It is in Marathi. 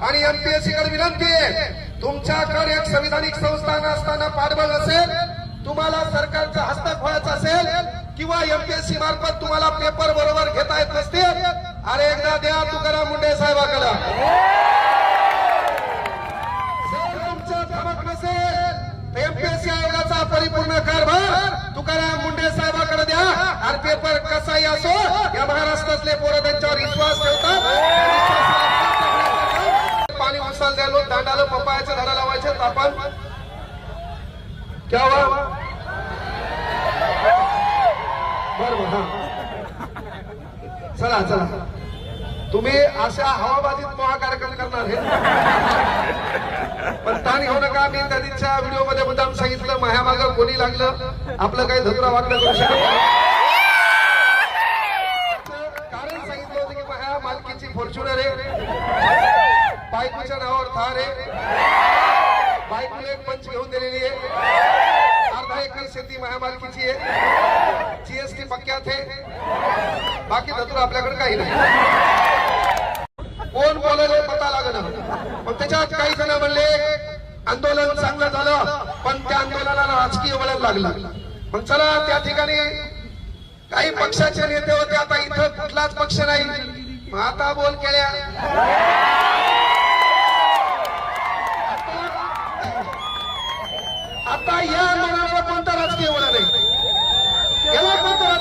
आणि एमपीएससी कडे विनंती आहे, तुमच्याकडे एक संविधानिक संस्था असताना पाठबळ असेल, तुम्हाला सरकारचा हस्तक व्हायचा असेल किंवा एमपीएससी मार्फत तुम्हाला पेपर बरोबर घेता येत नसतील, अरे एकदा द्या तुकाराम मुंडे साहेबांकडे. जर तुमचं जमत नसेल एमपीएससी आयोगाचा परिपूर्ण कारभार तुकाराम मुंडे साहेबांकडे द्या. आणि पेपर कसाही असो, या महाराष्ट्रातले पोरं त्यांच्यावर विश्वास ठेवतात. पाणी उचल द्यालो, दांडाला पपायाचे झाडं लावायचे, आपण क्या हुआ? बरोबर, हा चला चला, तुम्ही अशा हवाबाजीत महाकार्यक्रम करणार हे, पण ताण घेऊ नका. मी त्या दिवशीच्या व्हिडिओ मध्ये मुद्दाम सांगितलं, मायामागं कोणी लागलं आपलं काही धुतरा वागणं करू शकत नाही. कारण सांगितलं होतं की माया मालकीची फॉर्च्युनर आहे, बायकोच्या नावावर थार आहे, बायकोला एक पंच घेऊन दिलेली आहे, अर्धा एकर शेती माया मालकीची आहे, जीएसटी पक्क्यात आहे, बाकी धतूर आपल्याकडे काही नाही. कोण बोलायला पता लागणार. मग त्याच्यात काही जण म्हणले आंदोलन चांगलं झालं, पण त्या आंदोलनाला राजकीय वळण लागलं. मग चला, त्या ठिकाणी काही पक्षाचे नेते होते, आता इथं कुठलाच पक्ष नाही, मग आता बोल केल्या. आता या आंदोलनाला कोणता राजकीय वळण आहे, याला कोणतं